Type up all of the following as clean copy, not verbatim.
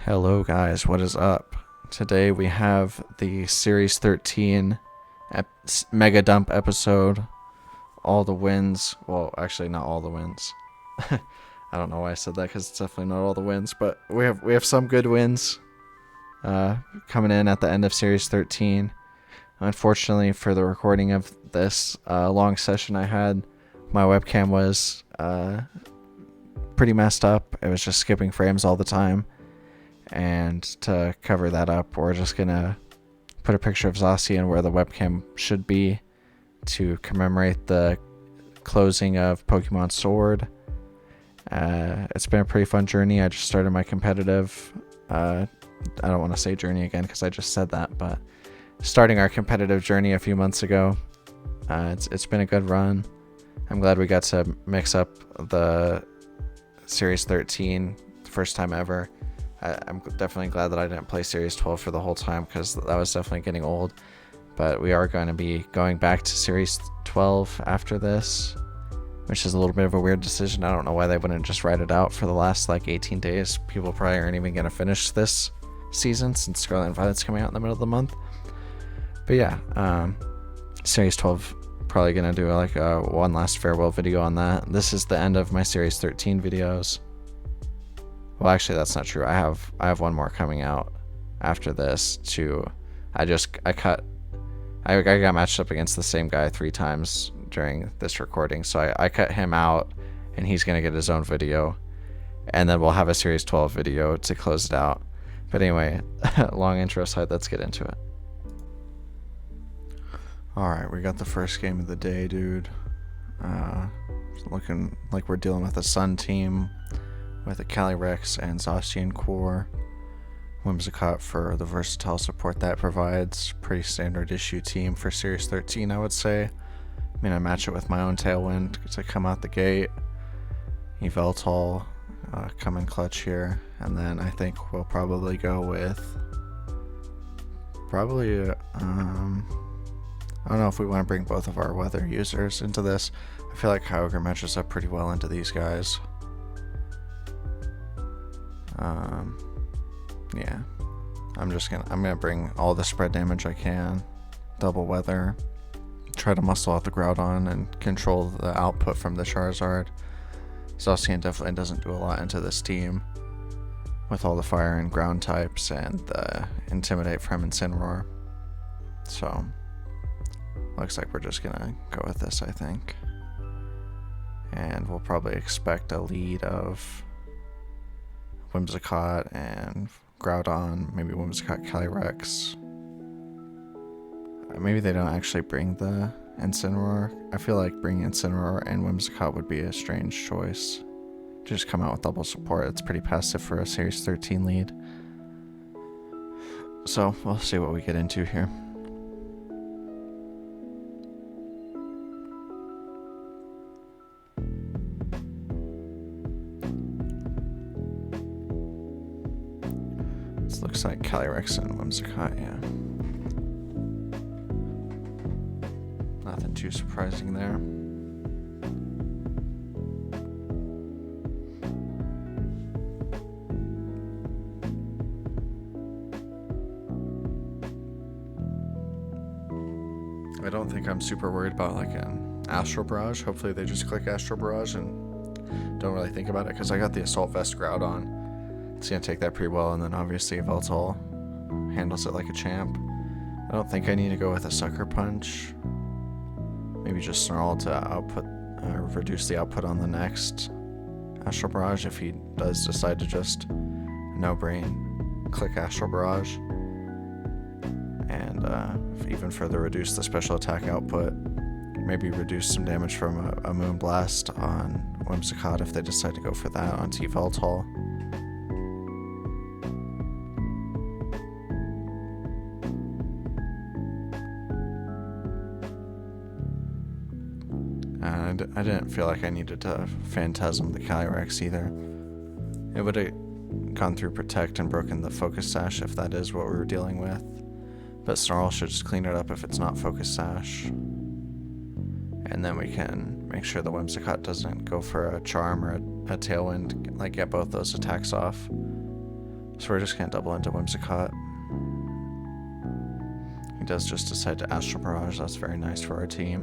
Hello guys, what is up? Today we have the Series 13 Mega Dump episode. All the wins. Well, actually not all the wins. I don't know why I said that because it's definitely not all the wins, but we have some good wins coming in at the end of Series 13. Unfortunately for the recording of this long session I had, my webcam was pretty messed up. It was just skipping frames all the time. And to cover that up, we're just gonna put a picture of Zacian where the webcam should be to commemorate the closing of Pokemon Sword. It's been a pretty fun journey. I just started my competitive, I don't want to say journey again because I just said that, but starting our competitive journey a few months ago. It's been a good run. I'm glad we got to mix up the Series 13 the first time ever. I'm definitely glad that I didn't play Series 12 for the whole time because that was definitely getting old. But we are going to be going back to Series 12 after this, which is a little bit of a weird decision. I don't know why they wouldn't just write it out for the last 18 days. People probably aren't even going to finish this season since Scarlet and Violet's coming out in the middle of the month. But yeah, Series 12, probably going to do a one last farewell video on that. This is the end of my Series 13 videos. Well, actually, that's not true. I have one more coming out after this too. I got matched up against the same guy 3 times during this recording, so I cut him out, and he's gonna get his own video, and then we'll have a Series 12 video to close it out. But anyway, long intro aside, let's get into it. All right, we got the first game of the day, dude. Looking like we're dealing with a Sun team with a Calyrex and Zacian core. Whimsicott for the versatile support that provides. Pretty standard issue team for Series 13, I would say. I mean, I match it with my own Tailwind to come out the gate. Yveltal come in clutch here. And then I think we'll probably go with... I don't know if we want to bring both of our weather users into this. I feel like Kyogre matches up pretty well into these guys. Yeah, I'm gonna bring all the spread damage I can, double weather, try to muscle out the Groudon and control the output from the Charizard. Zacian definitely doesn't do a lot into this team with all the fire and ground types and the Intimidate from Incineroar. So looks like we're just gonna go with this, I think, and we'll probably expect a lead of Whimsicott and Groudon, maybe Whimsicott, Calyrex. Maybe they don't actually bring the Incineroar. I feel like bringing Incineroar and Whimsicott would be a strange choice. Just come out with double support. It's pretty passive for a Series 13 lead. So we'll see what we get into here. Looks like Calyrex and Whimsicott, yeah. Nothing too surprising there. I don't think I'm super worried about an Astral Barrage. Hopefully they just click Astral Barrage and don't really think about it, because I got the Assault Vest Groudon. It's going to take that pretty well, and then obviously Yveltal handles it like a champ. I don't think I need to go with a Sucker Punch. Maybe just Snarl to reduce the output on the next Astral Barrage if he does decide to just no-brain click Astral Barrage. And even further reduce the special attack output. Maybe reduce some damage from a Moonblast on Whimsicott if they decide to go for that onto Yveltal. I didn't feel like I needed to Phantasm the Calyrex either. It would have gone through Protect and broken the Focus Sash if that is what we were dealing with. But Snarl should just clean it up if it's not Focus Sash. And then we can make sure the Whimsicott doesn't go for a Charm or a Tailwind, get both those attacks off. So we're just gonna double into Whimsicott. He does just decide to Astral Barrage. That's very nice for our team.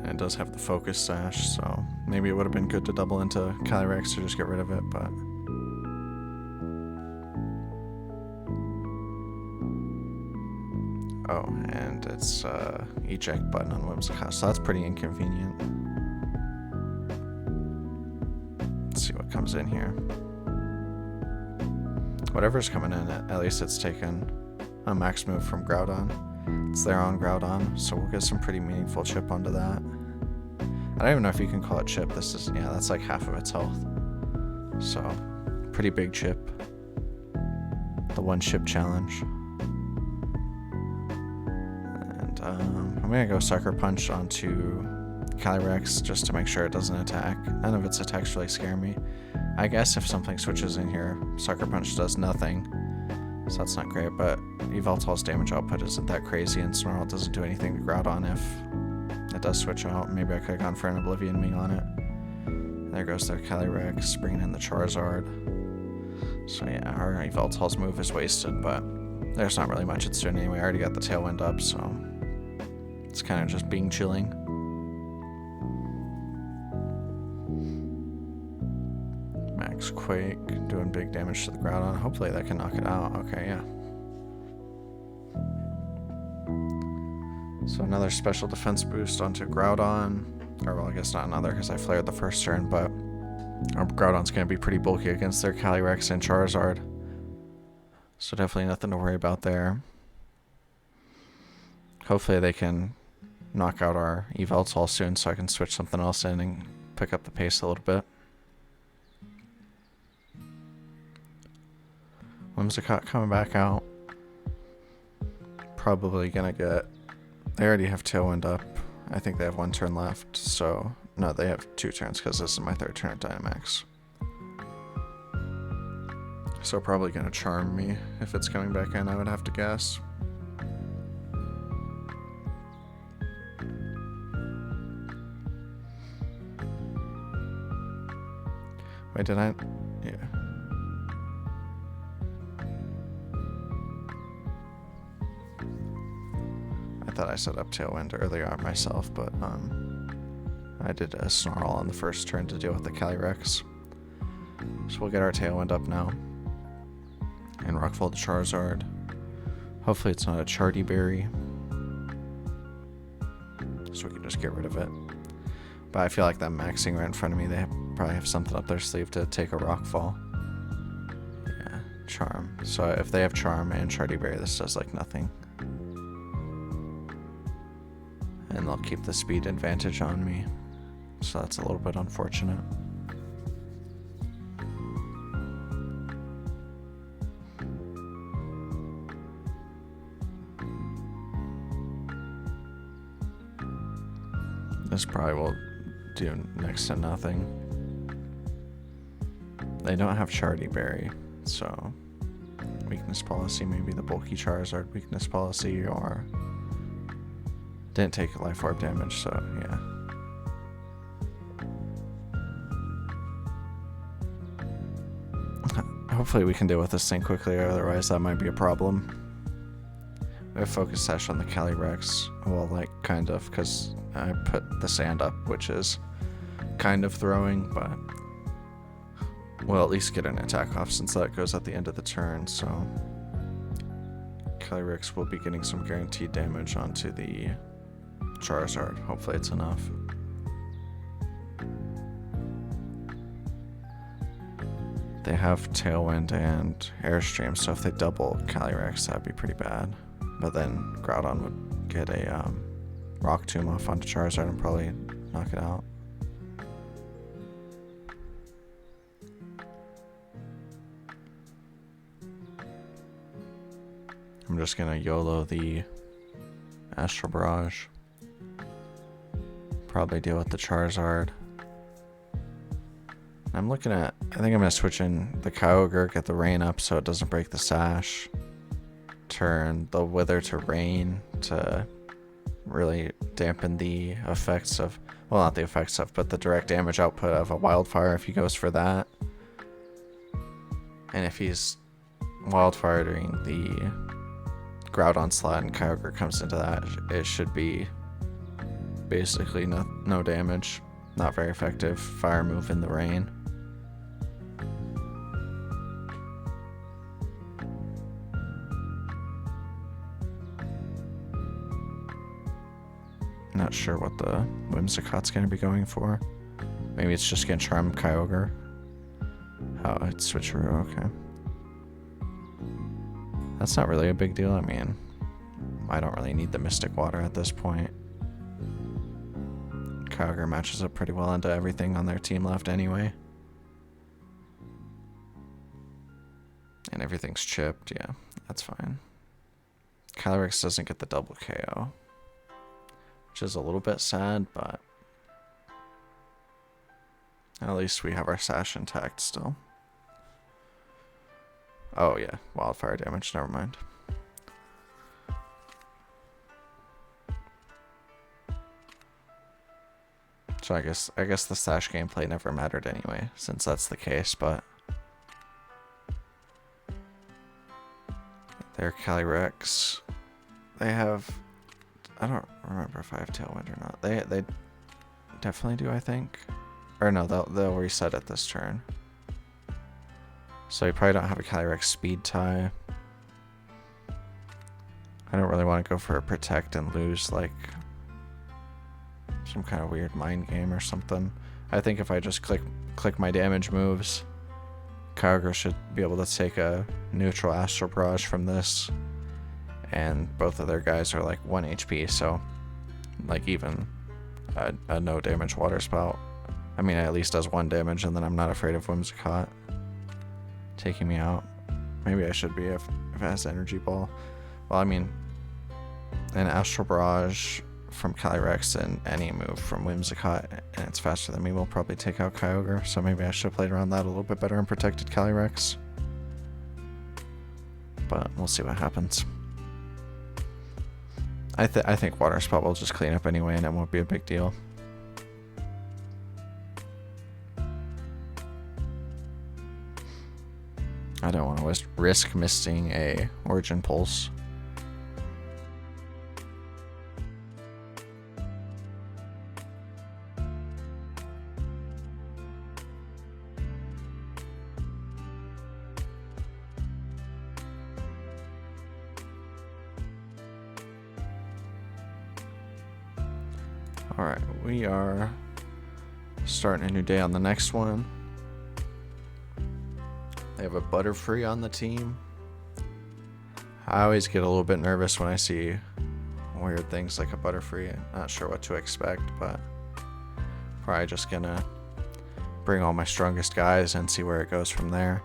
And it does have the Focus Sash, so maybe it would have been good to double into Calyrex or just get rid of it, but... Oh, and it's eject button on Whimsicott, so that's pretty inconvenient. Let's see what comes in here. Whatever's coming in, at least it's taken a max move from Groudon. It's there on Groudon, so we'll get some pretty meaningful chip onto that. I don't even know if you can call it chip. This is, yeah, that's like half of its health. So, pretty big chip. The one chip challenge. I'm gonna go Sucker Punch onto Calyrex just to make sure it doesn't attack. None of its attacks really scare me. I guess if something switches in here, Sucker Punch does nothing, so that's not great, but Yveltal's damage output isn't that crazy, and Snarl doesn't do anything to Groudon if it does switch out. Maybe I could have gone for an Oblivion Wing on it. There goes their Calyrex, bringing in the Charizard. So yeah, our Yveltal's move is wasted, but there's not really much it's doing anyway. I already got the Tailwind up, so it's kind of just being chilling. Max Quake, doing big damage to the Groudon. Hopefully that can knock it out. Okay, yeah. So another special defense boost onto Groudon. Or, well, I guess not another because I flared the first turn, but our Groudon's going to be pretty bulky against their Calyrex and Charizard. So definitely nothing to worry about there. Hopefully they can knock out our Yveltal soon so I can switch something else in and pick up the pace a little bit. Whimsicott coming back out. Probably gonna get... They already have Tailwind up. I think they have one turn left, so... No, they have 2 turns because this is my 3rd turn at Dynamax. So probably gonna Charm me if it's coming back in, I would have to guess. Wait, did I? Yeah. I thought I set up Tailwind earlier on myself, but I did a Snarl on the first turn to deal with the Calyrex. So we'll get our Tailwind up now. And Rockfall the Charizard. Hopefully it's not a Chardy Berry, so we can just get rid of it. But I feel like that maxing right in front of me, they probably have something up their sleeve to take a Rockfall. Yeah, Charm. So if they have Charm and Chardy Berry, this does like nothing. And they'll keep the speed advantage on me. So that's a little bit unfortunate. This probably will do next to nothing. They don't have Chardy Berry, so weakness policy, maybe the bulky Charizard weakness policy, or didn't take Life Orb damage, so yeah. Hopefully we can deal with this thing quickly, otherwise that might be a problem. We have Focus Sash on the Calyrex, well, like, kind of, because I put the sand up, which is kind of throwing, but we'll at least get an attack off since that goes at the end of the turn, so Calyrex will be getting some guaranteed damage onto the Charizard. Hopefully it's enough. They have Tailwind and Airstream, so if they double Calyrex, that'd be pretty bad. But then Groudon would get a Rock Tomb off onto Charizard and probably knock it out. I'm just gonna YOLO the Astral Barrage. Probably deal with the Charizard. I'm looking at... I think I'm gonna switch in the Kyogre, get the Rain up so it doesn't break the Sash. Turn the Wither to Rain to really dampen the effects of Well, not the effect stuff, but the direct damage output of a wildfire if he goes for that. And if he's wildfiring the Groudon slot and Kyogre comes into that, it should be basically no damage. Not very effective fire move in the rain. Not sure what the Whimsicott's going to be going for. Maybe it's just going to charm Kyogre. Oh, it's switcheroo, okay. That's not really a big deal. I mean, I don't really need the Mystic Water at this point. Kyogre matches up pretty well into everything on their team left anyway. And everything's chipped, yeah, that's fine. Calyrex doesn't get the double KO, which is a little bit sad, but at least we have our Sash intact still. Oh yeah, wildfire damage, never mind. So I guess the Sash gameplay never mattered anyway, since that's the case, but their Calyrex, they have, I don't remember if I have Tailwind or not. They definitely do, I think. Or no, they'll reset it this turn. So you probably don't have a Calyrex speed tie. I don't really want to go for a protect and lose like some kind of weird mind game or something. I think if I just click my damage moves, Kyogre should be able to take a neutral Astral Barrage from this. And both of their guys are like 1 HP, so like even a no damage Water Spout, I mean, it at least does 1 damage, and then I'm not afraid of Whimsicott taking me out. Maybe I should be if it has Energy Ball. Well, I mean, an Astral Barrage from Calyrex and any move from Whimsicott, and it's faster than me, will probably take out Kyogre, so maybe I should have played around that a little bit better and protected Calyrex. But we'll see what happens. I think Water Spout will just clean up anyway, and it won't be a big deal. I don't want to risk missing a Origin Pulse. Alright, we are starting a new day on the next one. They have a Butterfree on the team. I always get a little bit nervous when I see weird things like a Butterfree. I'm not sure what to expect, but probably just gonna bring all my strongest guys and see where it goes from there.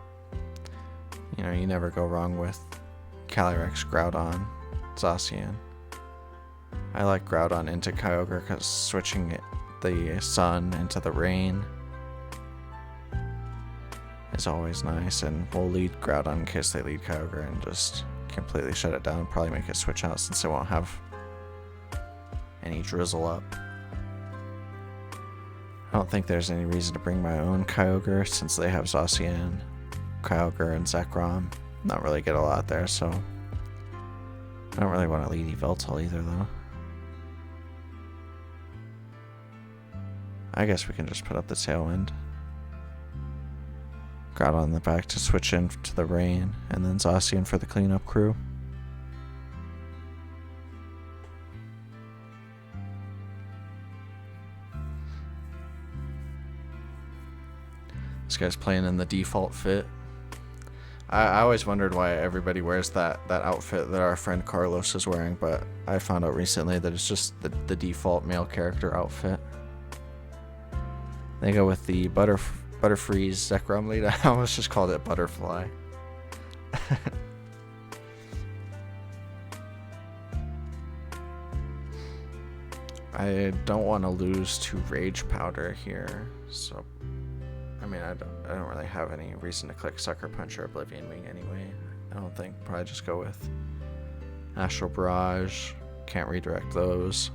You know, you never go wrong with Calyrex, Groudon, Zacian. I like Groudon into Kyogre because switching the sun into the rain is always nice, and we'll lead Groudon in case they lead Kyogre and just completely shut it down. Probably make it switch out since they won't have any drizzle up. I don't think there's any reason to bring my own Kyogre since they have Zacian, Kyogre, and Zekrom. Not really get a lot there, so I don't really want to lead Yveltal either though. I guess we can just put up the Tailwind. Groudon in the back to switch into the rain, and then Zacian for the cleanup crew. This guy's playing in the default fit. I always wondered why everybody wears that outfit that our friend Carlos is wearing, but I found out recently that it's just the default male character outfit. They go with the Butterfree's Zekrom lead. I almost just called it Butterfly. I don't want to lose to Rage Powder here, so I mean I don't really have any reason to click Sucker Punch or Oblivion Wing anyway. I don't think. Probably just go with Astral Barrage. Can't redirect those.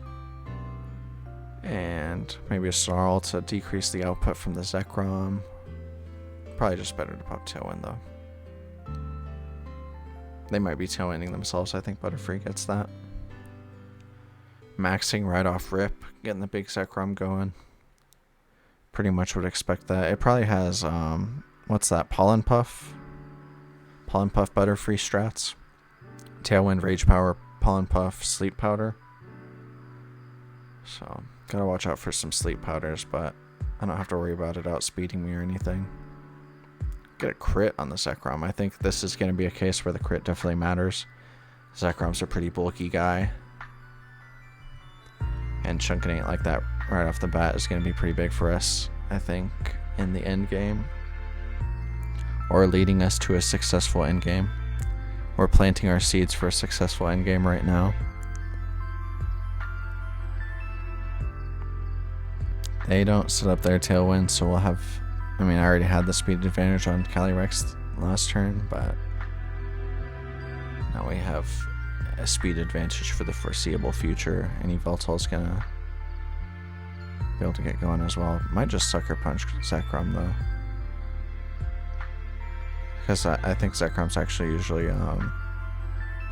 And maybe a Snarl to decrease the output from the Zekrom. Probably just better to pop Tailwind though. They might be tailwinding themselves. I think Butterfree gets that. Maxing right off rip, getting the big Zekrom going. Pretty much would expect that. It probably has, what's that, Pollen Puff? Pollen Puff Butterfree strats. Tailwind, Rage Power, Pollen Puff, Sleep Powder. So, gotta watch out for some Sleep Powders, but I don't have to worry about it outspeeding me or anything. Get a crit on the Zekrom. I think this is going to be a case where the crit definitely matters. Zekrom's a pretty bulky guy. And chunking it like that right off the bat is going to be pretty big for us, I think, in the end game. Or leading us to a successful end game. We're planting our seeds for a successful end game right now. They don't set up their Tailwind, so we'll have... I mean, I already had the speed advantage on Calyrex last turn, but now we have a speed advantage for the foreseeable future, and Yveltal's gonna be able to get going as well. Might just Sucker Punch Zekrom though, because I think Zekrom's actually usually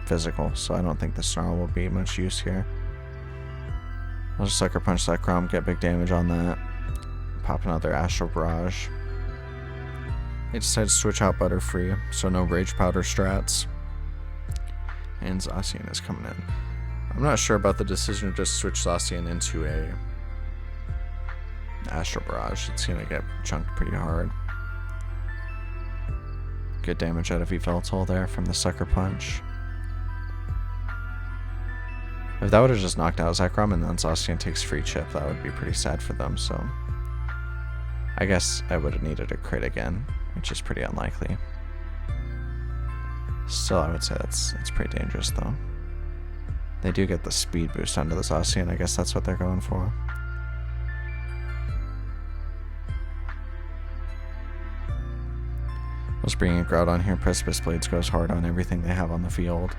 physical, so I don't think the Snarl will be much use here. I'll just Sucker Punch Zekrom, get big damage on that. Pop another Astral Barrage. They decided to switch out Butterfree, so no Rage Powder strats. And Zacian is coming in. I'm not sure about the decision to just switch Zacian into a Astral Barrage. It's going to get chunked pretty hard. Good damage out of Yveltal there from the Sucker Punch. If that would have just knocked out Zekrom and then Zacian takes free chip, that would be pretty sad for them, so... I guess I would have needed a crit again, which is pretty unlikely. Still, I would say that's pretty dangerous, though. They do get the speed boost onto the Zacian. I guess that's what they're going for. Let's bring a Groudon here. Precipice Blades goes hard on everything they have on the field.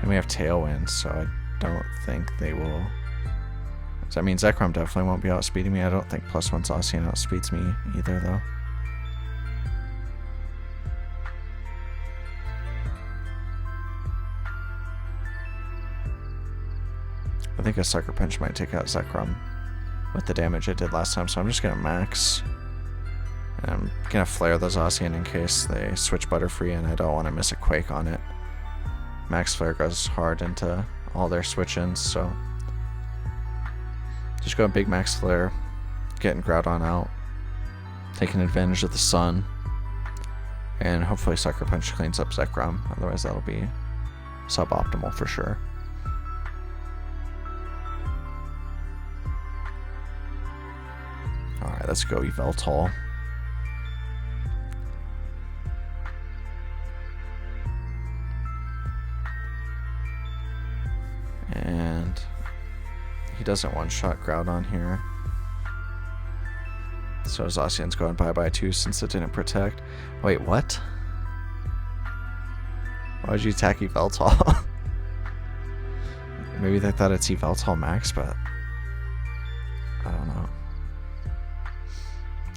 And we have Tailwind, so I don't think they will... So, I mean, Zekrom definitely won't be outspeeding me. I don't think +1 Zacian outspeeds me either, though. I think a Sucker Punch might take out Zekrom with the damage it did last time, so I'm just going to max. And I'm going to flare the Zacian in case they switch Butterfree, and I don't want to miss a Quake on it. Max Flare goes hard into all their switch-ins, so... Just going big Max Flare, getting Groudon out, taking advantage of the sun, and hopefully Sucker Punch cleans up Zekrom, otherwise that'll be suboptimal for sure. Alright, let's go Yveltal. And... he doesn't one-shot Groudon here. So Zacian's going bye-bye too since it didn't protect. Wait, what? Why would you attack Yveltal? Maybe they thought it's Yveltal max, but... I don't know.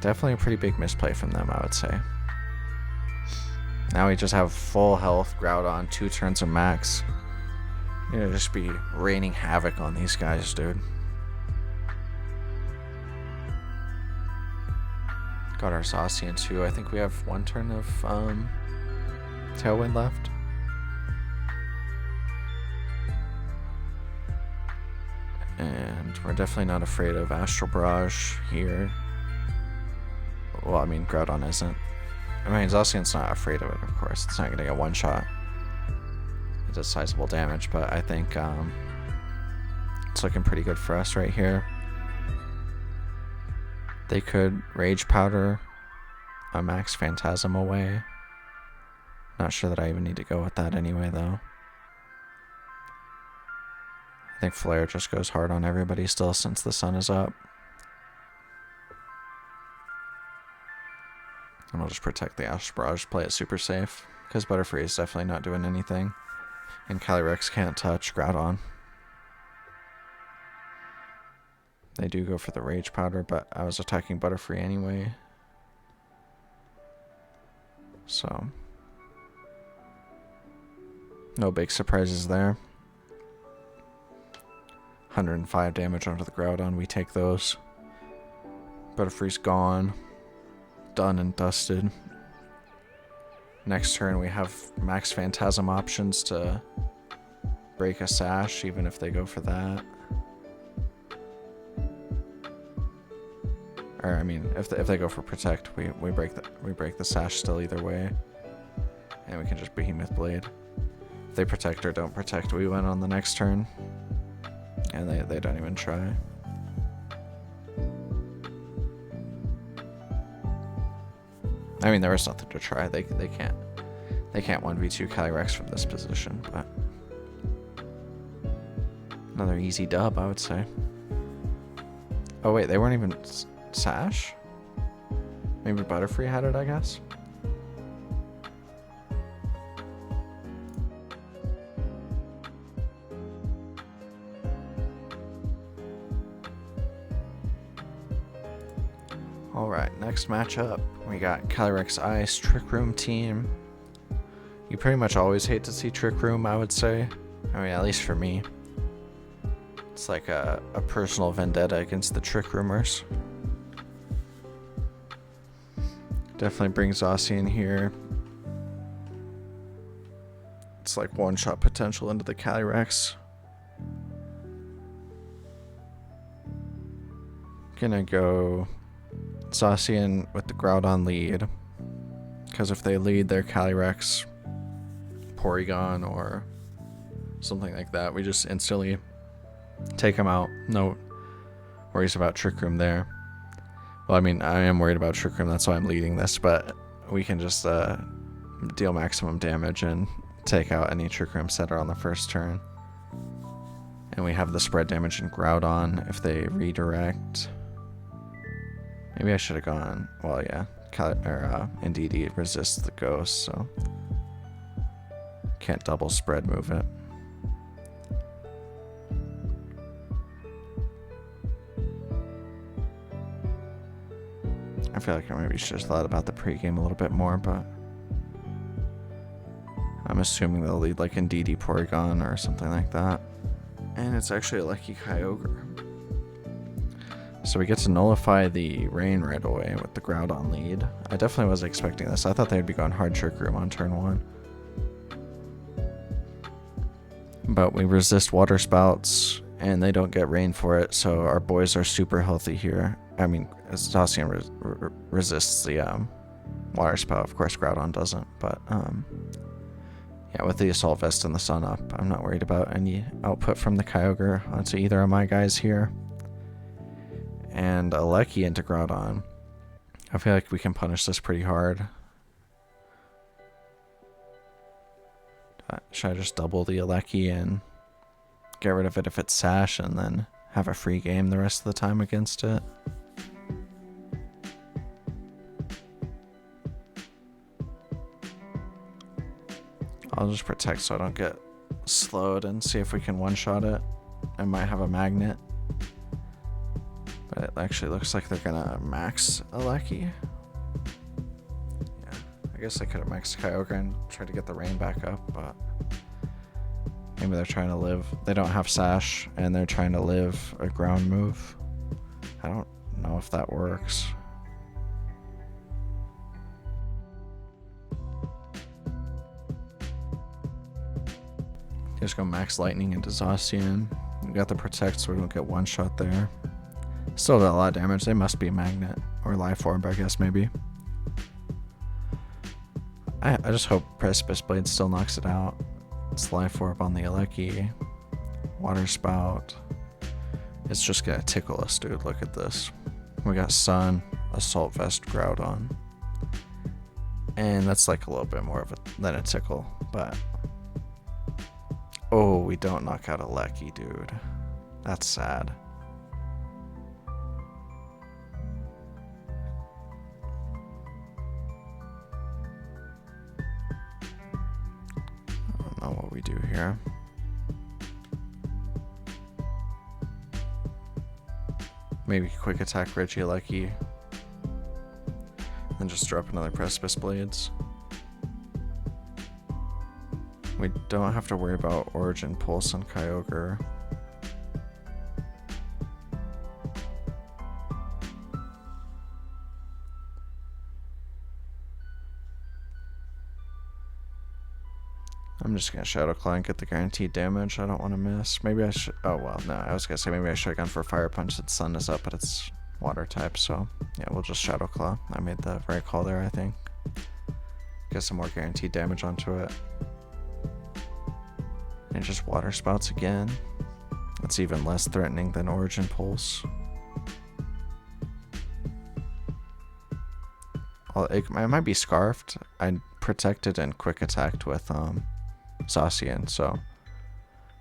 Definitely a pretty big misplay from them, I would say. Now we just have full health Groudon, 2 turns of max. You know, just be raining havoc on these guys, dude. Got our Zacian too. I think we have 1 turn of Tailwind left. And we're definitely not afraid of Astral Barrage here. Well, I mean, Groudon isn't. I mean, Zacian's not afraid of it, of course. It's not going to get one-shot. It does sizable damage, but I think it's looking pretty good for us right here. They could Rage Powder a Max Phantasm away. Not sure that I even need to go with that anyway, though. I think Flare just goes hard on everybody still since the sun is up. And I'll just protect the Astral Barrage, play it super safe, because Butterfree is definitely not doing anything. And Calyrex can't touch Groudon. They do go for the Rage Powder, but I was attacking Butterfree anyway. So, no big surprises there. 105 damage onto the Groudon. We take those. Butterfree's gone. Done and dusted. Next turn we have Max Phantasm options to break a Sash, even if they go for that. Or I mean, if they go for Protect, we break the Sash still either way, and we can just Behemoth Blade. If they protect or don't protect, we win on the next turn, and they don't even try. I mean, there was nothing to try. They can't 1v2 Calyrex from this position, but another easy dub, I would say. Oh wait, they weren't even Sash? Maybe Butterfree had it, I guess. Alright, next matchup. We got Calyrex Ice, Trick Room team. You pretty much always hate to see Trick Room, I would say. I mean, at least for me. It's like a personal vendetta against the Trick Roomers. Definitely brings Zacian here. It's like one-shot potential into the Calyrex. Gonna go Zacian with the Groudon lead, because if they lead their Calyrex, Porygon, or something like that, we just instantly take them out. No worries about Trick Room there. Well, I mean, I am worried about Trick Room, that's why I'm leading this, but we can just deal maximum damage and take out any Trick Room setter on the first turn. And we have the spread damage in Groudon if they redirect. Maybe I should have gone, well, yeah, Indeedee resists the Ghost, so can't double spread move it. I feel like I maybe should have thought about the pregame a little bit more, but I'm assuming they'll lead like Indeedee Porygon or something like that. And it's actually a lucky Kyogre. So we get to nullify the Rain right away with the Groudon lead. I definitely was expecting this. I thought they'd be going hard Trick Room on turn 1. But we resist Water Spouts, and they don't get Rain for it, so our boys are super healthy here. I mean, Zacian resists the Water Spout. Of course, Groudon doesn't, but yeah, with the Assault Vest and the Sun up, I'm not worried about any output from the Kyogre onto either of my guys here. And a Lecky into Groudon. I feel like we can punish this pretty hard. Should I just double the Lecky and get rid of it if it's Sash and then have a free game the rest of the time against it? I'll just protect so I don't get slowed and see if we can one-shot it. I might have a magnet. But it actually looks like they're gonna max a Lecky. Yeah, I guess I could have maxed Kyogre and tried to get the Rain back up, but maybe they're trying to live. They don't have Sash, and they're trying to live a ground move. I don't know if that works. Just go max Lightning into Zacian. We got the Protect so we don't get one shot there. Still got a lot of damage. They must be a Magnet or Life Orb, I guess, maybe. I just hope Precipice Blade still knocks it out. It's Life Orb on the Lecky. Water Spout. It's just gonna tickle us, dude. Look at this. We got Sun, Assault Vest, Groudon. And that's like a little bit more of than a tickle, but... Oh, we don't knock out a Lecky, dude. That's sad. I don't know what we do here. Maybe quick attack Regieleki. And just drop another Precipice Blades. We don't have to worry about Origin Pulse on Kyogre. I'm just gonna Shadow Claw and get the guaranteed damage. I don't want to miss. Maybe I should. Oh well, no. I was gonna say maybe I should have gone for Fire Punch since Sun is up, but it's Water type. So yeah, we'll just Shadow Claw. I made the right call there, I think. Get some more guaranteed damage onto it. And just Water Spouts again. That's even less threatening than Origin Pulse. It might be Scarfed. I protected and quick attacked with Zacian, so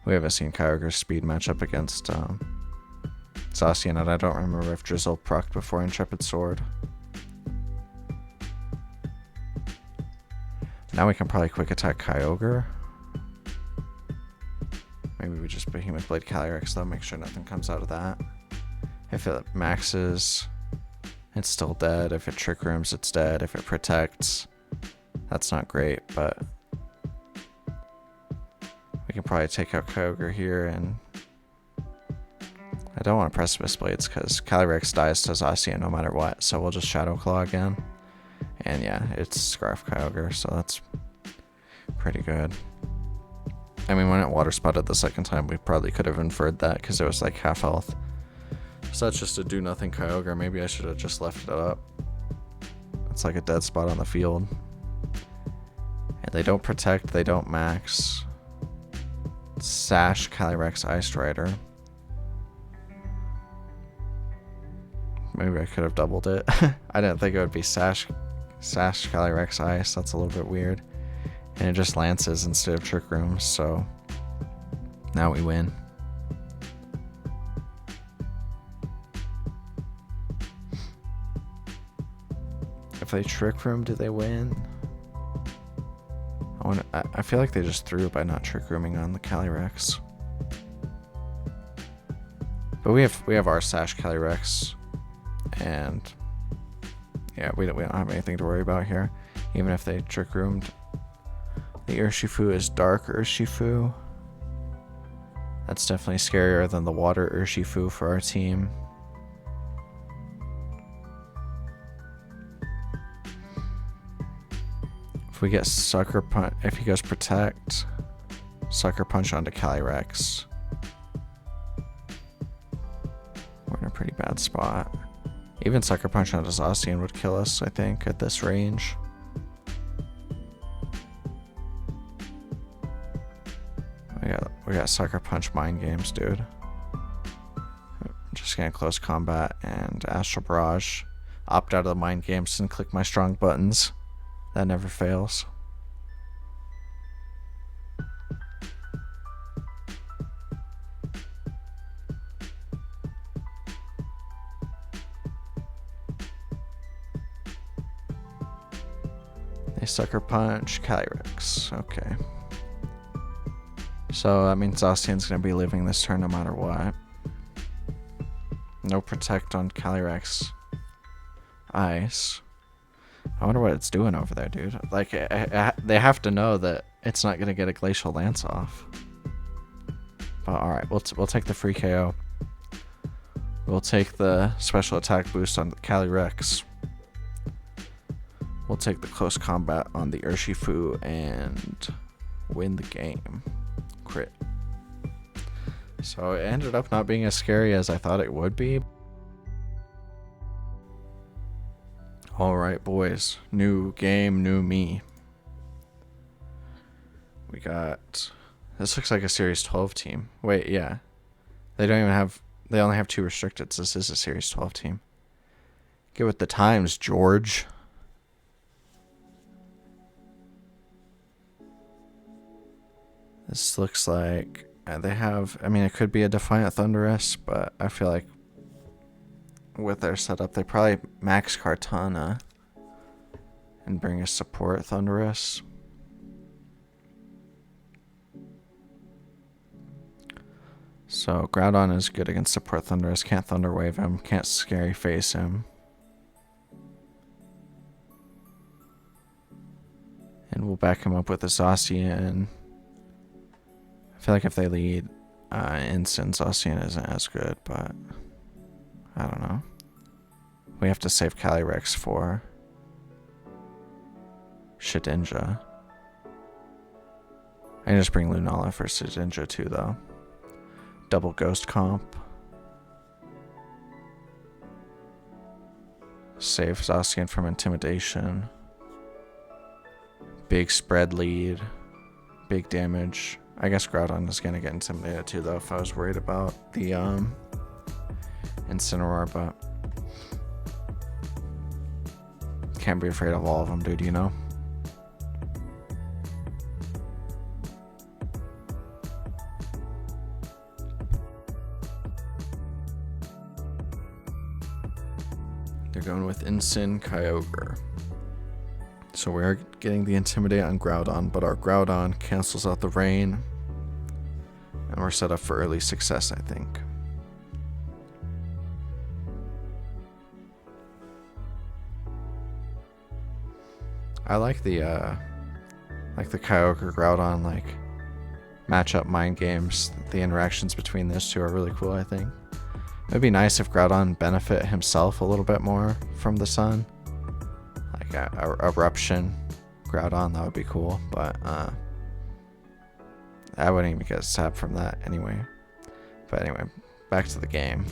we haven't seen Kyogre's speed match up against Zacian, and I don't remember if Drizzle procced before Intrepid Sword. Now we can probably quick attack Kyogre. Maybe we just Behemoth Blade Calyrex though, make sure nothing comes out of that. If it maxes, it's still dead. If it Trick Rooms, it's dead. If it protects, that's not great, but we can probably take out Kyogre here, and I don't want to Precipice Blades because Calyrex dies to Zacian no matter what, so we'll just Shadow Claw again. And yeah, it's Scarf Kyogre, so that's pretty good. I mean, when it Water Spotted the second time, we probably could have inferred that because it was like half health. So that's just a do nothing Kyogre. Maybe I should have just left it up. It's like a dead spot on the field. And they don't protect, they don't max. Sash Calyrex Ice Strider. Maybe I could have doubled it. I didn't think it would be Sash Calyrex Ice. That's a little bit weird. And it just lances instead of Trick Rooms, so now we win. If they Trick Room, do they win? I feel like they just threw by not Trick Rooming on the Calyrex. But we have our Sash Calyrex, and yeah, we don't have anything to worry about here. Even if they Trick Roomed, the Urshifu is Dark Urshifu. That's definitely scarier than the Water Urshifu for our team. If we get Sucker Punch, if he goes Protect, Sucker Punch onto Calyrex, we're in a pretty bad spot. Even Sucker Punch onto Zacian would kill us, I think, at this range. We got Sucker Punch Mind Games, dude. I'm just gonna close combat and Astral Barrage. Opt out of the Mind Games and click my strong buttons. That never fails. They Sucker Punch Calyrex. Okay. So that means Zacian's going to be living this turn no matter what. No Protect on Calyrex Ice. I wonder what it's doing over there, dude. Like, they have to know that it's not going to get a Glacial Lance off. But alright, we'll take the free KO. We'll take the special attack boost on the Calyrex. We'll take the close combat on the Urshifu and win the game. Crit. So it ended up not being as scary as I thought it would be. Alright, boys. New game, new me. We got... This looks like a Series 12 team. Wait, yeah. They only have 2 restricted, so this is a Series 12 team. Get with the times, George. This looks like they have... I mean, it could be a Defiant Thundurus, but I feel like with their setup, they probably max Kartana and bring a support So Groudon is good against Support Thundurus. Can't Thunder Wave him. Can't Scary Face him. And we'll back him up with a Zacian. I feel like if they lead Instant, Zacian isn't as good, but I don't know. We have to save Calyrex for Shedinja. I can just bring Lunala for Shedinja too, though. Double Ghost Comp. Save Zacian from Intimidation. Big spread lead. Big damage. I guess Groudon is going to get Intimidated too, though, if I was worried about the Incineroar, but can't be afraid of all of them, dude, you know? They're going with Incin Kyogre. So we are getting the Intimidate on Groudon, but our Groudon cancels out the Rain. And we're set up for early success, I think. I like the Kyogre Groudon matchup mind games. The interactions between those two are really cool, I think. It'd be nice if Groudon benefit himself a little bit more from the sun. Like a Eruption Groudon, that would be cool, but I wouldn't even get a sap from that anyway. But anyway, back to the game.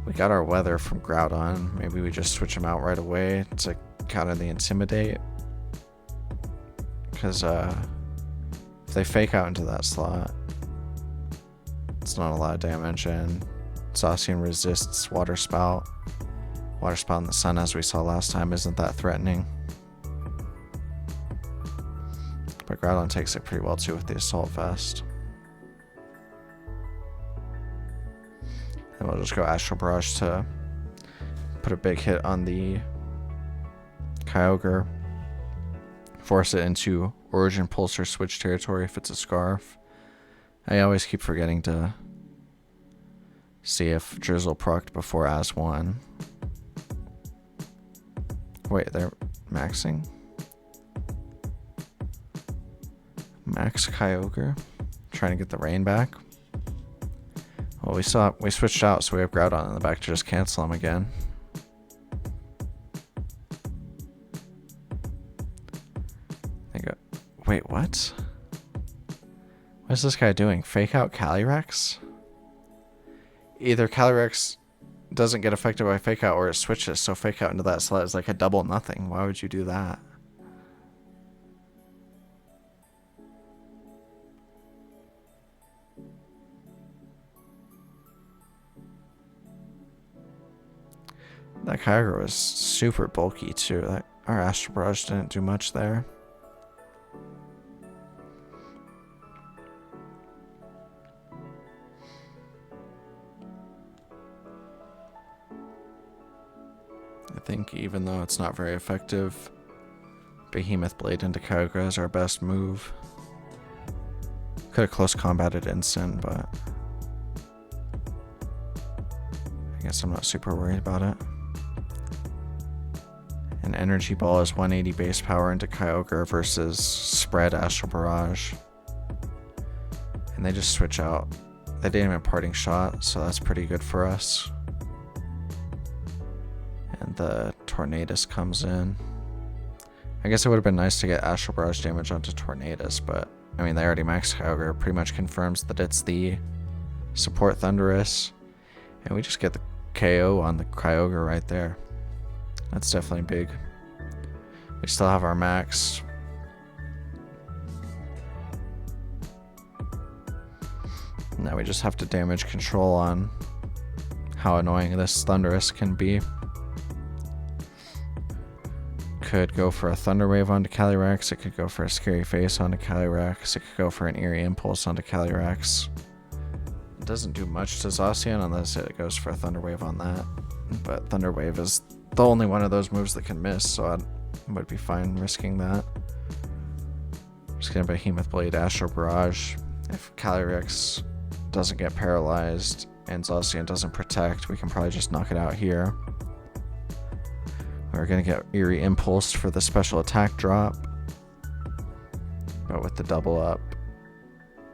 We got our weather from Groudon. Maybe we just switch him out right away to counter the Intimidate. Because if they fake out into that slot, it's not a lot of damage, and Zacian resists Water Spout. Water Spout in the sun, as we saw last time, isn't that threatening. But Groudon takes it pretty well too with the Assault Vest. And we'll just go Astral Barrage to put a big hit on the Kyogre. Force it into Origin Pulse or Switch territory if it's a Scarf. I always keep forgetting to see if Drizzle procced before As 1. Wait, they're maxing? Max Kyogre? Trying to get the Rain back? Well, we switched out, so we have Groudon in the back to just cancel him again. Wait, what? What is this guy doing? Fake out Calyrex? Either Calyrex doesn't get affected by fake out or it switches, so fake out into that slot is like a double nothing. Why would you do that? That Kyogre was super bulky too. Our Astral Barrage didn't do much there. I think even though it's not very effective, Behemoth Blade into Kyogre is our best move. Could have close combated Instant, but I guess I'm not super worried about it. An Energy Ball is 180 base power into Kyogre versus Spread Astral Barrage. And they just switch out. They didn't even Parting Shot, so that's pretty good for us. And the Tornadus comes in. I guess it would have been nice to get Astral Barrage damage onto Tornadus, but I mean, they already maxed Kyogre. Pretty much confirms that it's the Support Thundurus. And we just get the KO on the Kyogre right there. That's definitely big. We still have our max. Now we just have to damage control on how annoying this Thundurus can be. Could go for a Thunder Wave onto Calyrex. It could go for a Scary Face onto Calyrex. It could go for an Eerie Impulse onto Calyrex. It doesn't do much to Zacian unless it goes for a Thunder Wave on that. But Thunder Wave is the only one of those moves that can miss, so I would be fine risking that. Just gonna Behemoth Blade, Astral Barrage, If Calyrex doesn't get paralyzed and Zacian doesn't protect, we can probably just knock it out here. We're going to get Eerie Impulse for the special attack drop. But with the double up,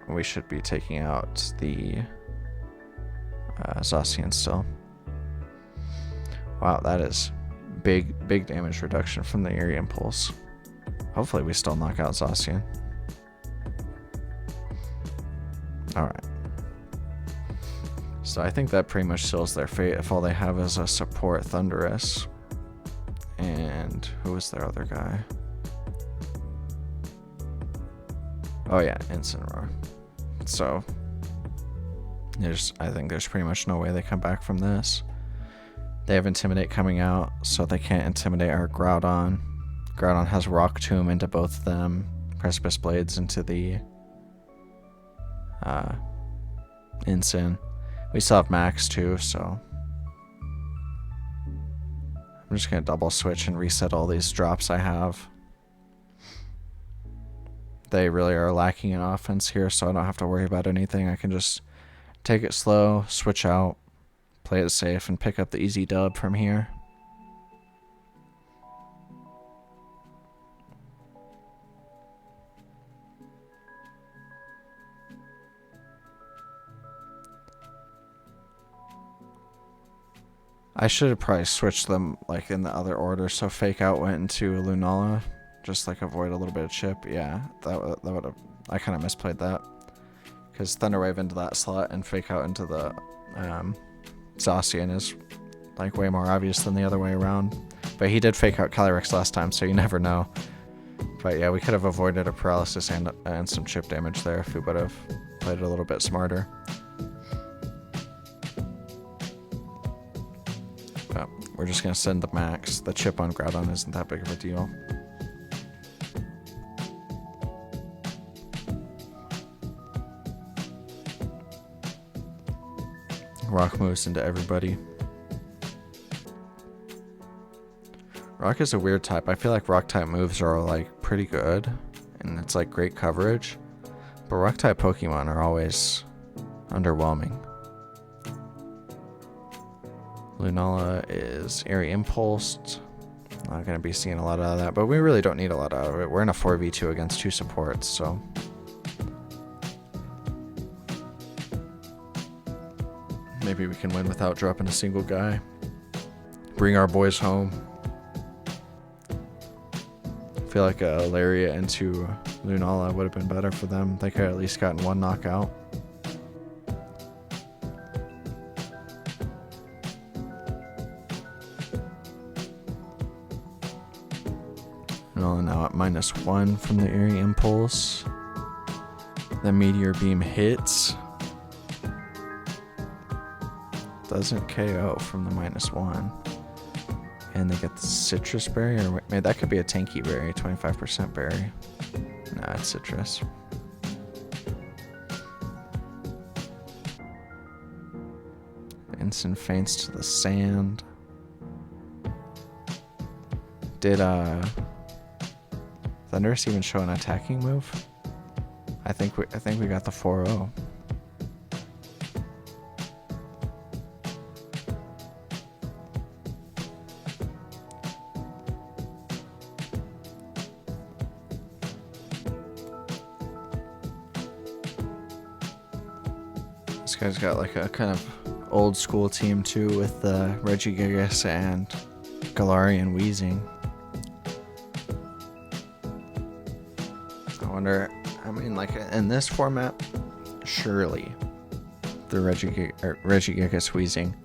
we should be taking out the Zacian still. Wow, that is big damage reduction from the Eerie Impulse. Hopefully we still knock out Zacian. Alright. So I think that pretty much seals their fate if all they have is a support Thundurus. And who was their other guy? Oh yeah, Incineroar. So I think there's pretty much no way they come back from this. They have Intimidate coming out, so they can't intimidate our Groudon. Groudon has Rock Tomb into both of them. Precipice Blades into the Incin. We still have Max too, so I'm just going to double switch and reset all these drops I have. They really are lacking in offense here, so I don't have to worry about anything. I can just take it slow, switch out, play it safe, and pick up the easy dub from here. I should have probably switched them like in the other order, so Fake Out went into Lunala, just like avoid a little bit of chip. Yeah, that would have. I kind of misplayed that because Thunder Wave into that slot and Fake Out into the Zacian is like way more obvious than the other way around. But he did Fake Out Calyrex last time, so you never know. But yeah, we could have avoided a paralysis and some chip damage there if we would have played it a little bit smarter. But we're just going to send the max. The chip on Groudon isn't that big of a deal. Rock moves into everybody. Rock is a weird type. I feel like rock type moves are like pretty good and it's like great coverage, but rock type Pokemon are always underwhelming. Lunala is Airy Impulsed. Not going to be seeing a lot of that, but we really don't need a lot out of it. We're in a 4v2 against 2 supports, so maybe we can win without dropping a single guy. Bring our boys home. I feel like a Lariat into Lunala would have been better for them. They could have at least gotten one knockout. Lunala now at -1 from the Airy Impulse. The Meteor Beam hits. Doesn't KO from the -1. And they get the Citrus Berry, or maybe that could be a Tanky Berry, 25% berry. Nah, it's Citrus. Instant Feints to the sand. Did Thundurus even show an attacking move? I think we got the 4-0. This guy's got like a kind of old school team too with Regigigas and Galarian Weezing. I wonder, I mean, like in this format, surely the Regigigas Weezing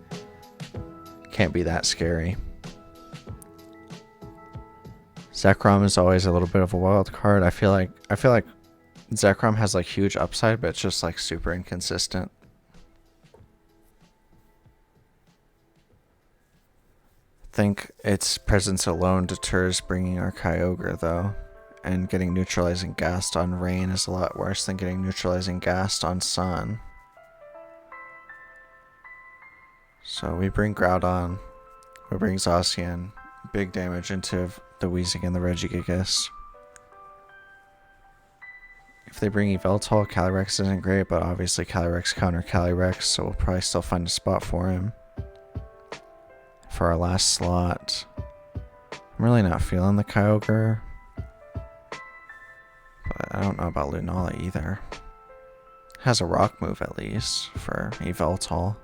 can't be that scary. Zekrom is always a little bit of a wild card. I feel like Zekrom has like huge upside, but it's just like super inconsistent. I think its presence alone deters bringing our Kyogre though, and getting neutralizing Gast on Rain is a lot worse than getting neutralizing Gast on Sun. So we bring Groudon, we bring Zacian, big damage into the Weezing and the Regigigas. if they bring Yveltal, Calyrex isn't great, but obviously Calyrex counter Calyrex, so we'll probably still find a spot for him. For our last slot, I'm really not feeling the Kyogre, but I don't know about Lunala either. Has a rock move at least for Yveltal.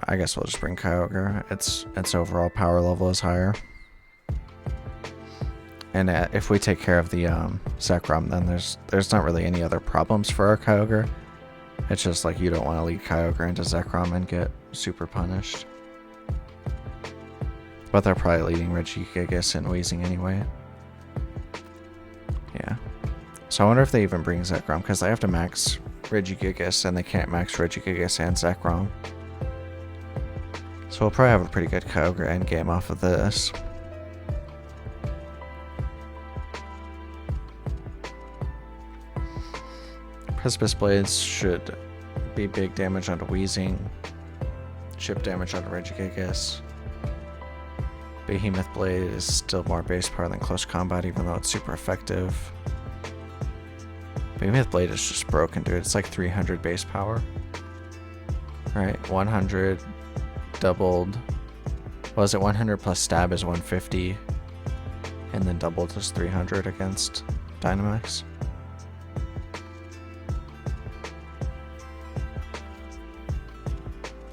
I guess we'll just bring Kyogre. Its overall power level is higher. And if we take care of the Zekrom, then there's not really any other problems for our Kyogre. It's just like you don't want to lead Kyogre into Zekrom and get super punished. But they're probably leading Regigigas and Weezing anyway. Yeah. So I wonder if they even bring Zekrom, because they have to max Regigigas and they can't max Regigigas and Zekrom. So we'll probably have a pretty good Kyogre endgame off of this. Precipice Blades should be big damage onto Weezing, chip damage onto Regigigas. Behemoth Blade is still more base power than close combat, even though it's super effective. Behemoth Blade is just broken, dude. It's like 300 base power. Right, 100 doubled. Was it 100 plus stab is 150, and then doubled is 300 against Dynamax.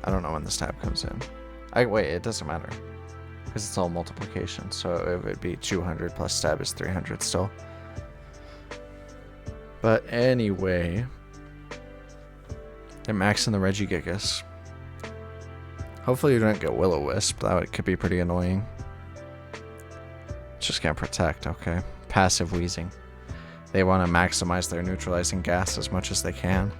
I don't know when the stab comes in. Wait, it doesn't matter. Because it's all multiplication, so it would be 200 plus stab is 300 still. But anyway, they're maxing the Regigigas. Hopefully you don't get Will-O-Wisp, could be pretty annoying. Just can't protect, okay. Passive Weezing. They want to maximize their neutralizing gas as much as they can.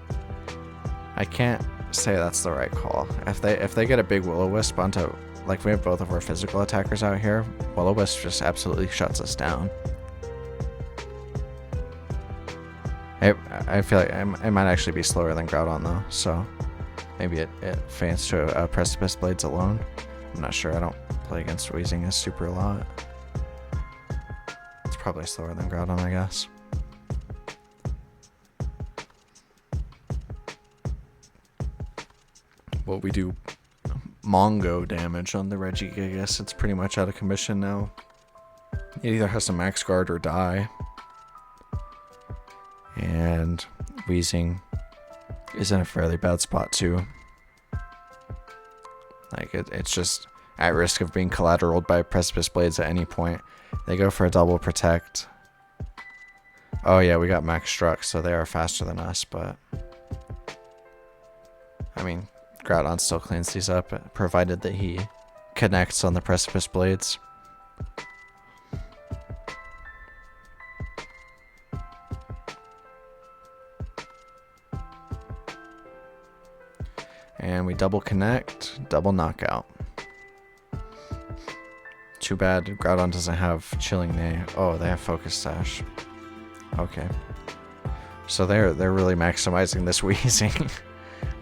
I can't say that's the right call. If they get a big Will-O-Wisp onto, like we have both of our physical attackers out here, Will-O-Wisp just absolutely shuts us down. I feel like it might actually be slower than Groudon though, so maybe it faints to Precipice Blades alone. I'm not sure, I don't play against Weezing as super a lot. It's probably slower than Groudon, I guess. Well, we do Mongo damage on the Regigigas. It's pretty much out of commission now. It either has to max guard or die. And Weezing is in a fairly bad spot too. Like it's just at risk of being collateraled by Precipice Blades at any point. They go for a double protect. Oh yeah, we got max struck, so they are faster than us, but I mean, Groudon still cleans these up, provided that he connects on the Precipice Blades. And we double connect, double knockout. Too bad Groudon doesn't have Chilling Neigh. Oh, they have Focus Sash. Okay. So they're really maximizing this Weezing.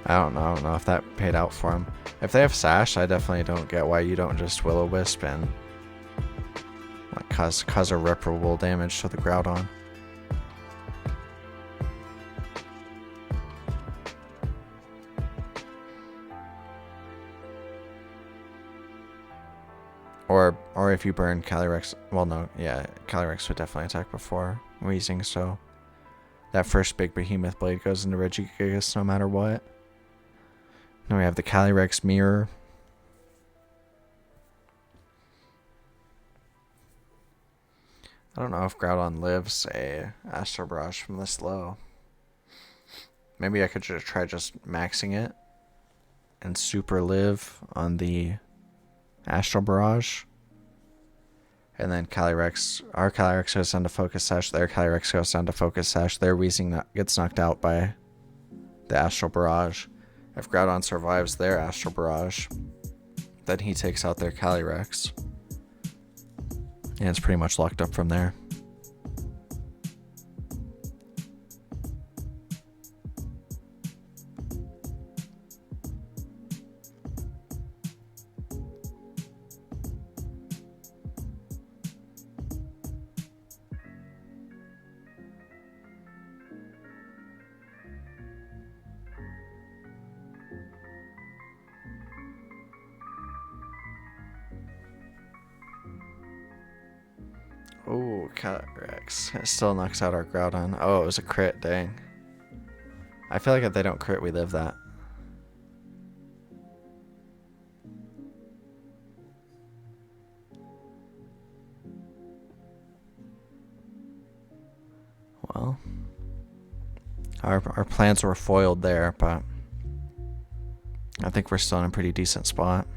I don't know if that paid out for him. If they have Sash, I definitely don't get why you don't just Will-O-Wisp and like cause irreparable damage to the Groudon. Or if you burn Calyrex, well no, yeah, Calyrex would definitely attack before Weezing, so that first big Behemoth Blade goes into Regigigas no matter what. Now we have the Calyrex Mirror. I don't know if Groudon lives a Astral Barrage from this low. Maybe I could just try maxing it and super live on the Astral Barrage. And then our Calyrex goes down to Focus Sash, their Calyrex goes down to Focus Sash, their Weezing gets knocked out by the Astral Barrage. If Groudon survives their Astral Barrage, then he takes out their Calyrex. And it's pretty much locked up from there. Ooh, Calyrex. It still knocks out our Groudon. Oh, it was a crit, dang. I feel like if they don't crit, we live that. Well, our plans were foiled there, but I think we're still in a pretty decent spot.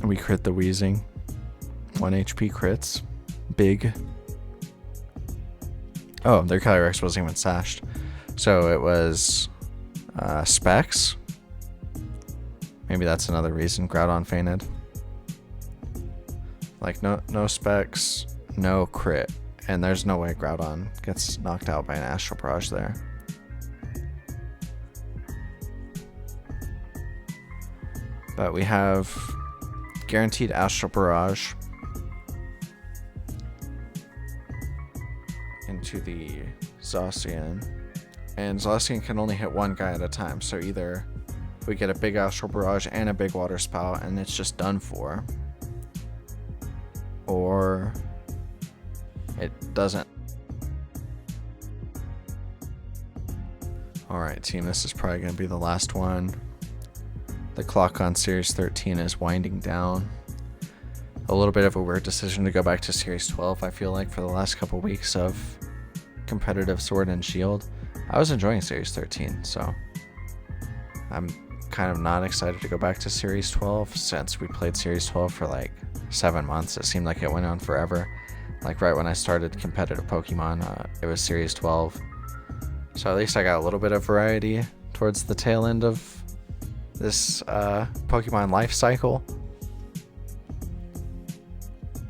We crit the Wheezing. 1 HP crits. Big. Oh, their Calyrex wasn't even sashed. So it was Specs. Maybe that's another reason Groudon fainted. Like, no Specs, no crit. And there's no way Groudon gets knocked out by an Astral Barrage there. But we have guaranteed Astral Barrage into the Zacian. And Zacian can only hit one guy at a time. So either we get a big Astral Barrage and a big Water Spout and it's just done for. Or it doesn't. Alright team, this is probably going to be the last one. The clock on Series 13 is winding down. A little bit of a weird decision to go back to Series 12, I feel like, for the last couple weeks of competitive Sword and Shield. I was enjoying Series 13, so I'm kind of not excited to go back to Series 12 since we played Series 12 for like 7 months. It seemed like it went on forever. Like right when I started competitive Pokemon, it was Series 12. So at least I got a little bit of variety towards the tail end of this Pokemon life cycle.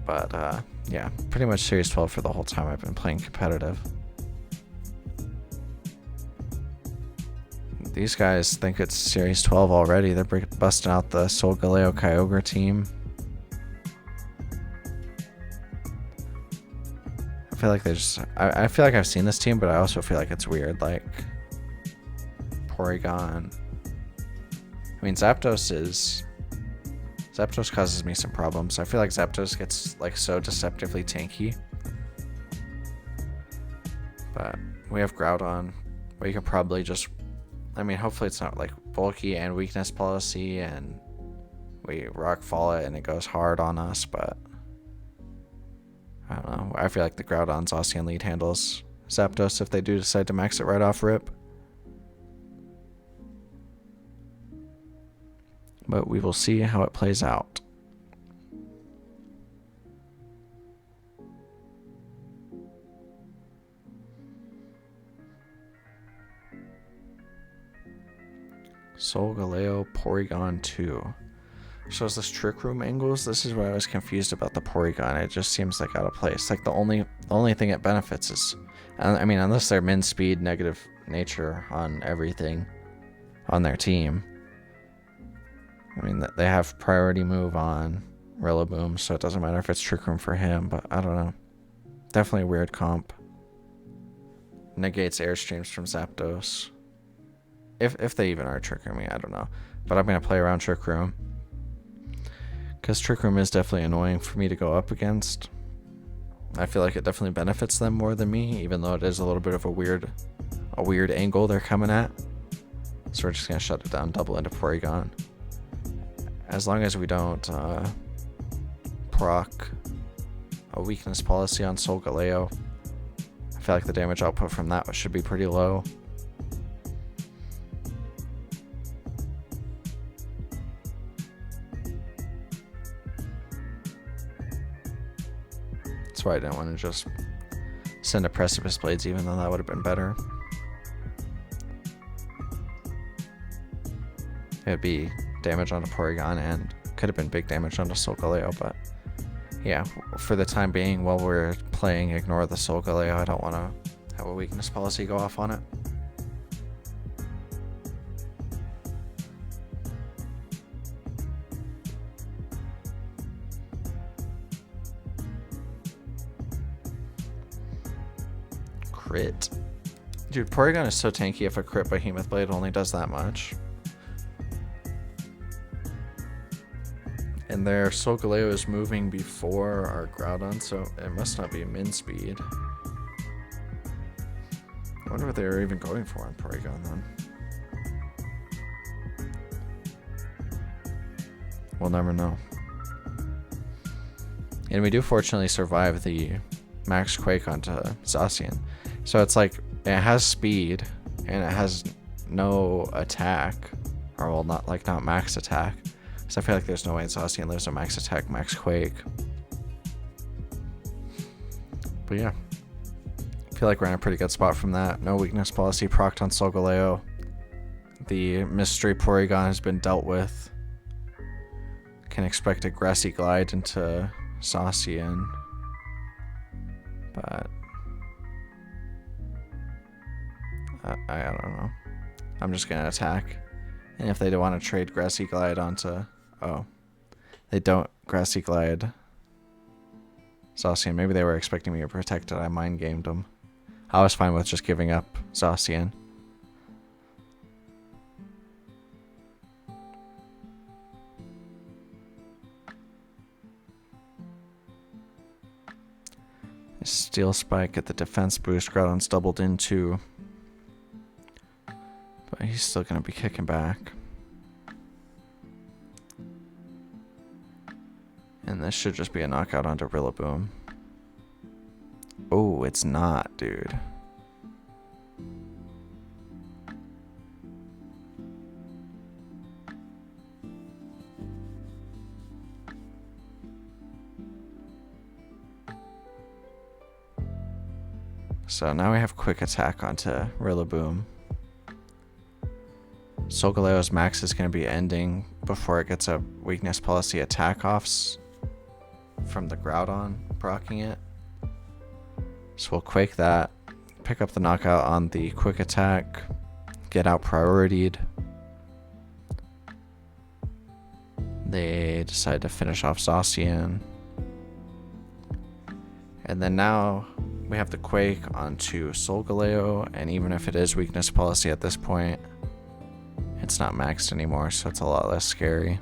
But yeah, pretty much Series 12 for the whole time I've been playing competitive. These guys think it's Series 12 already. They're busting out the Solgaleo Kyogre team. I feel like they just... I feel like I've seen this team, but I also feel like it's weird. Like, Porygon. I mean, Zapdos causes me some problems. I feel like Zapdos gets, like, so deceptively tanky. But we have Groudon, where you can probably just... I mean, hopefully it's not, like, bulky and weakness policy, and we Rock Fall it, and it goes hard on us, but... I don't know. I feel like the Groudon Zacian lead handles Zapdos if they do decide to max it right off rip. But we will see how it plays out. Solgaleo Porygon 2. Shows this Trick Room angles. This is where I was confused about the Porygon. It just seems like out of place. Like the only thing it benefits is, I mean, unless they're min speed, negative nature on everything on their team. I mean, they have priority move on Rillaboom, so it doesn't matter if it's Trick Room for him, but I don't know. Definitely a weird comp. Negates Airstreams from Zapdos. If they even are Trick Rooming, I don't know. But I'm going to play around Trick Room. Because Trick Room is definitely annoying for me to go up against. I feel like it definitely benefits them more than me, even though it is a little bit of a weird angle they're coming at. So we're just going to shut it down, double into Porygon. As long as we don't proc a weakness policy on Solgaleo, I feel like the damage output from that should be pretty low. That's why I didn't want to just send a Precipice Blades, even though that would have been better. It would be damage onto Porygon and could have been big damage onto Solgaleo, but yeah, for the time being, while we're playing ignore the Solgaleo. I don't want to have a weakness policy go off on it. Crit. Dude, Porygon is so tanky. If a crit Behemoth Blade only does that much. And their Solgaleo is moving before our Groudon, so it must not be min speed. I wonder what they were even going for on Porygon then. We'll never know. And we do fortunately survive the Max Quake onto Zacian. So it's like, it has speed, and it has no attack. Or well, not max attack. So I feel like there's no way Zacian lives a max attack, max Quake. But yeah. I feel like we're in a pretty good spot from that. No weakness policy procced on Solgaleo. The mystery Porygon has been dealt with. Can expect a Grassy Glide into Zacian. But I don't know. I'm just gonna attack. And if they don't want to trade Grassy Glide onto... Oh. They don't Grassy Glide Zacian. Maybe they were expecting me to protect it. I mind gamed them. I was fine with just giving up Zacian. Steel Spike at the defense boost. Groudon's doubled into. But he's still going to be kicking back. And this should just be a knockout onto Rillaboom. Oh, it's not, dude. So now we have quick attack onto Rillaboom. Solgaleo's max is going to be ending before it gets a weakness policy attack offs from the Groudon proccing it. So we'll Quake that, pick up the knockout on the quick attack, get out prioritied. They decide to finish off Zacian. And then now we have the Quake onto Solgaleo, and even if it is weakness policy at this point, it's not maxed anymore, so it's a lot less scary.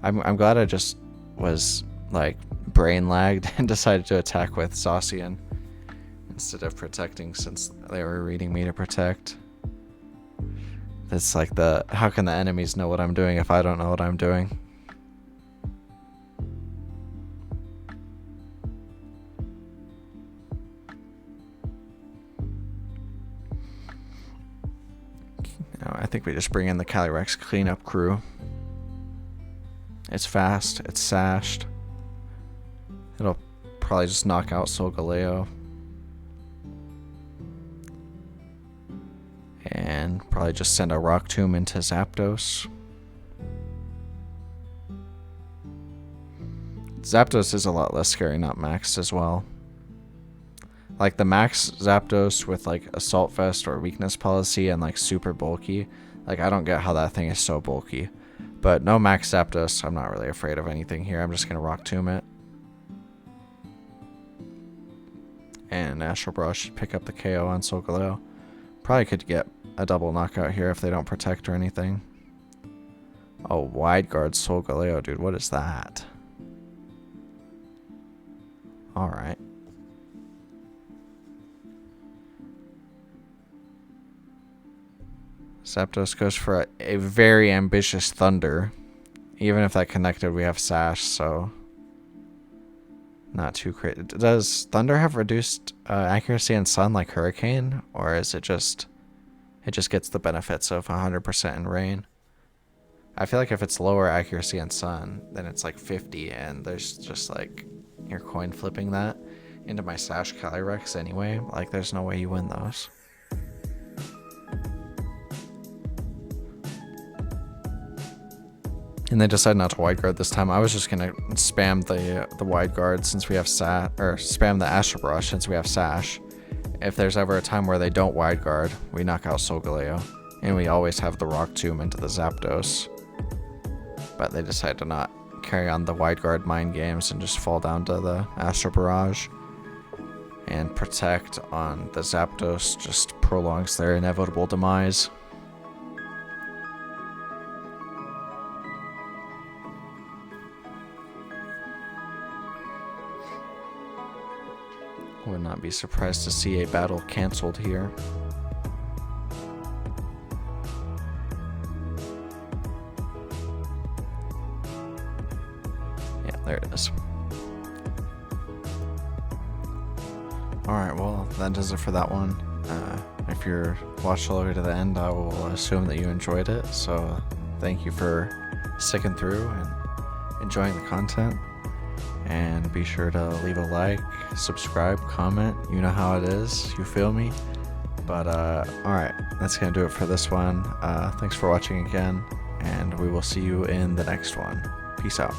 I'm glad I just was like brain lagged and decided to attack with Zacian instead of protecting, since they were reading me to protect. It's like how can the enemies know what I'm doing if I don't know what I'm doing? I think we just bring in the Calyrex cleanup crew. It's fast, it's sashed. It'll probably just knock out Solgaleo. And probably just send a Rock Tomb into Zapdos. Zapdos is a lot less scary, not maxed as well. Like the max Zapdos with like Assault Vest or Weakness Policy and like super bulky. Like I don't get how that thing is so bulky. But no max Zapdos, I'm not really afraid of anything here. I'm just going to Rock Tomb it. And Astral Barrage should pick up the KO on Solgaleo. Probably could get a double knockout here if they don't protect or anything. Oh, Wide Guard Solgaleo, dude. What is that? Alright. Zapdos goes for a very ambitious Thunder. Even if that connected, we have Sash, so not too crazy. Does Thunder have reduced accuracy in Sun like Hurricane? Or is it just gets the benefits of 100% in Rain? I feel like if it's lower accuracy in Sun, then it's like 50, and there's just like, you're coin flipping that into my Sash Calyrex anyway. Like there's no way you win those. And they decided not to Wide Guard this time. I was just gonna spam the Wide Guard since we have spam the Astral Barrage since we have Sash. If there's ever a time where they don't Wide Guard, we knock out Solgaleo, and we always have the Rock Tomb into the Zapdos. But they decided to not carry on the Wide Guard mind games and just fall down to the Astral Barrage. And Protect on the Zapdos just prolongs their inevitable demise. Would not be surprised to see a battle canceled here. Yeah, there it is. Alright, well, that does it for that one. If you're watched all the way to the end, I will assume that you enjoyed it. So thank you for sticking through and enjoying the content. And be sure to leave a like, subscribe, comment. You know how it is. You feel me? But alright, that's going to do it for this one. Thanks for watching again, and we will see you in the next one. Peace out.